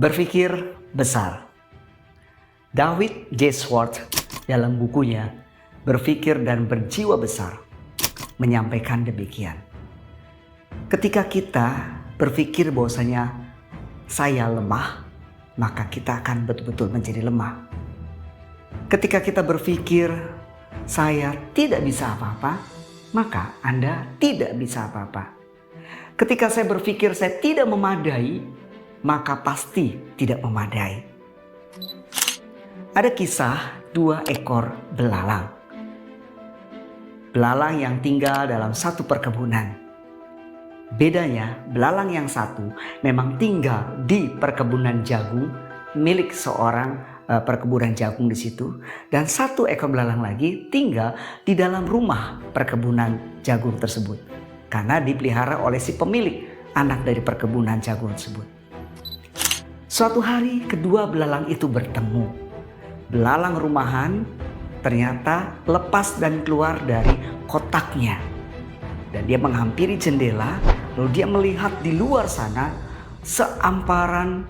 Berpikir besar. David J. Schwartz dalam bukunya Berpikir dan Berjiwa Besar menyampaikan demikian. Ketika kita berpikir bahwasanya saya lemah, maka kita akan betul-betul menjadi lemah. Ketika kita berpikir saya tidak bisa apa-apa, maka Anda tidak bisa apa-apa. Ketika saya berpikir saya tidak memadai, maka pasti tidak memadai. Ada kisah 2 ekor belalang. Belalang yang tinggal dalam satu perkebunan. Bedanya, belalang yang satu memang tinggal di perkebunan jagung milik seorang perkebunan jagung di situ, dan 1 ekor belalang lagi tinggal di dalam rumah perkebunan jagung tersebut karena dipelihara oleh si pemilik anak dari perkebunan jagung tersebut. Suatu hari kedua belalang itu bertemu. Belalang rumahan ternyata lepas dan keluar dari kotaknya. Dan dia menghampiri jendela, lalu dia melihat di luar sana seamparan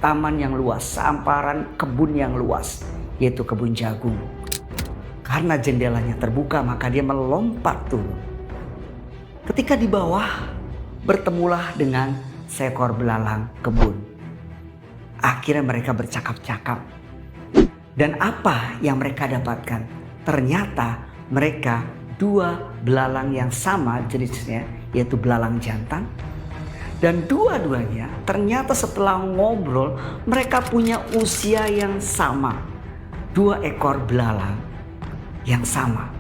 taman yang luas, seamparan kebun yang luas, yaitu kebun jagung. Karena jendelanya terbuka, maka dia melompat turun. Ketika di bawah, bertemulah dengan seekor belalang kebun. Akhirnya mereka bercakap-cakap. Dan apa yang mereka dapatkan? Ternyata mereka 2 belalang yang sama jenisnya, yaitu belalang jantan. Dan dua-duanya ternyata setelah ngobrol mereka punya usia yang sama. 2 ekor belalang yang sama.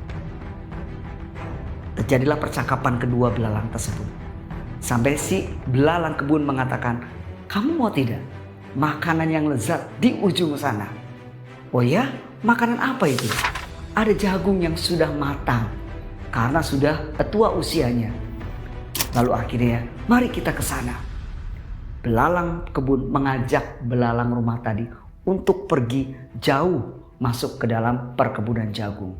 Terjadilah percakapan kedua belalang tersebut. Sampai si belalang kebun mengatakan, "Kamu mau tidak? Makanan yang lezat di ujung sana." "Oh ya, makanan apa itu?" "Ada jagung yang sudah matang karena sudah tua usianya." Lalu akhirnya, "Mari kita ke sana." Belalang kebun mengajak belalang rumah tadi untuk pergi jauh masuk ke dalam perkebunan jagung.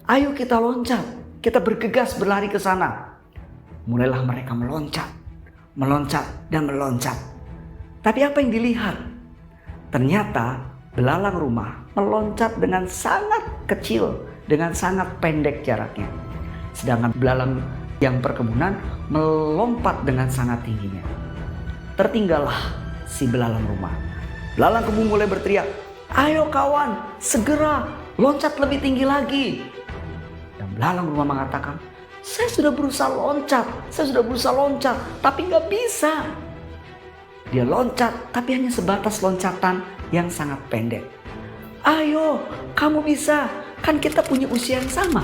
"Ayo kita loncat, kita bergegas berlari ke sana." Mulailah mereka meloncat, meloncat dan meloncat. Tapi apa yang dilihat? Ternyata belalang rumah meloncat dengan sangat kecil, dengan sangat pendek jaraknya. Sedangkan belalang yang perkebunan melompat dengan sangat tingginya. Tertinggallah si belalang rumah. Belalang kebun mulai berteriak, "Ayo kawan, segera loncat lebih tinggi lagi." Dan belalang rumah mengatakan, saya sudah berusaha loncat, tapi nggak bisa." Dia loncat, tapi hanya sebatas loncatan yang sangat pendek. "Ayo, kamu bisa. Kan kita punya usia yang sama.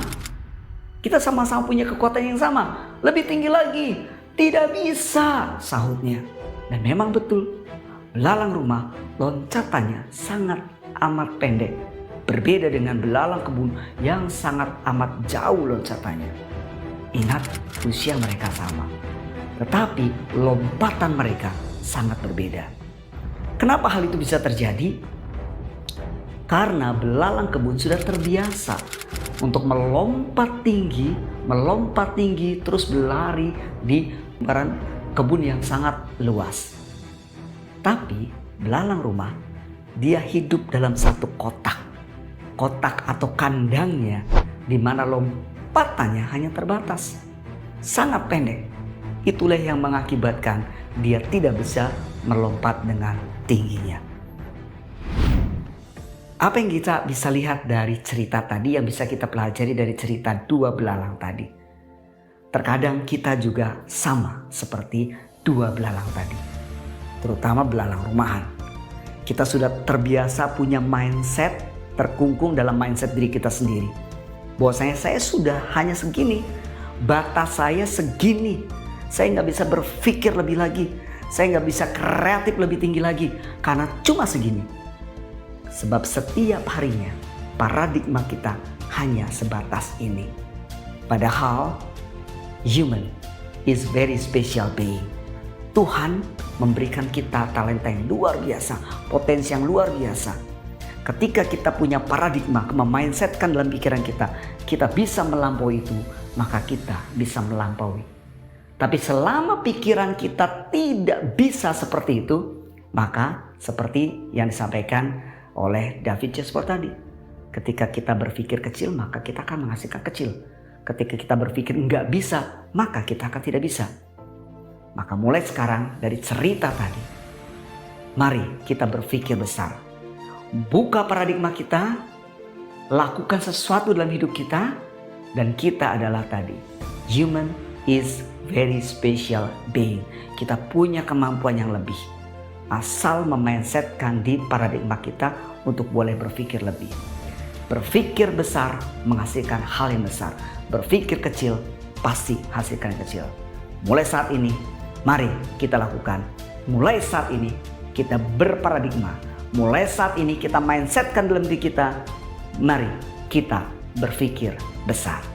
Kita sama-sama punya kekuatan yang sama. Lebih tinggi lagi." "Tidak bisa," sahutnya. Dan memang betul, belalang rumah loncatannya sangat amat pendek. Berbeda dengan belalang kebun yang sangat amat jauh loncatannya. Ingat, usia mereka sama. Tetapi lompatan mereka sangat berbeda. Kenapa hal itu bisa terjadi? Karena belalang kebun sudah terbiasa untuk melompat tinggi, terus berlari di kebun yang sangat luas. Tapi belalang rumah, dia hidup dalam satu kotak atau kandangnya, di mana lompatannya hanya terbatas, sangat pendek. Itulah yang mengakibatkan dia tidak bisa melompat dengan tingginya. Apa yang kita bisa lihat dari cerita tadi, yang bisa kita pelajari dari cerita 2 belalang tadi? Terkadang kita juga sama seperti 2 belalang tadi. Terutama belalang rumahan. Kita sudah terbiasa punya mindset, terkungkung dalam mindset diri kita sendiri. Bahwasanya saya sudah hanya segini, batas saya segini. Saya nggak bisa berpikir lebih lagi. Saya nggak bisa kreatif lebih tinggi lagi karena cuma segini. Sebab setiap harinya paradigma kita hanya sebatas ini. Padahal human is very special being. Tuhan memberikan kita talenta yang luar biasa, potensi yang luar biasa. Ketika kita punya paradigma, memindsetkan dalam pikiran kita bisa melampaui itu, maka kita bisa melampaui. Tapi selama pikiran kita tidak bisa seperti itu, Maka seperti yang disampaikan oleh David Jasper tadi, ketika kita berpikir kecil maka kita akan menghasilkan kecil. Ketika kita berpikir nggak bisa, maka kita akan tidak bisa. Maka mulai sekarang dari cerita tadi, mari kita berpikir besar. Buka paradigma kita, lakukan sesuatu dalam hidup kita, dan kita adalah tadi, human is very special being. Kita punya kemampuan yang lebih. Asal memindsetkan di paradigma kita untuk boleh berpikir lebih. Berpikir besar menghasilkan hal yang besar. Berpikir kecil pasti hasilkan yang kecil. Mulai saat ini, mari kita lakukan. Mulai saat ini kita berparadigma. Mulai saat ini kita mindsetkan dalam diri kita. Mari kita berpikir besar.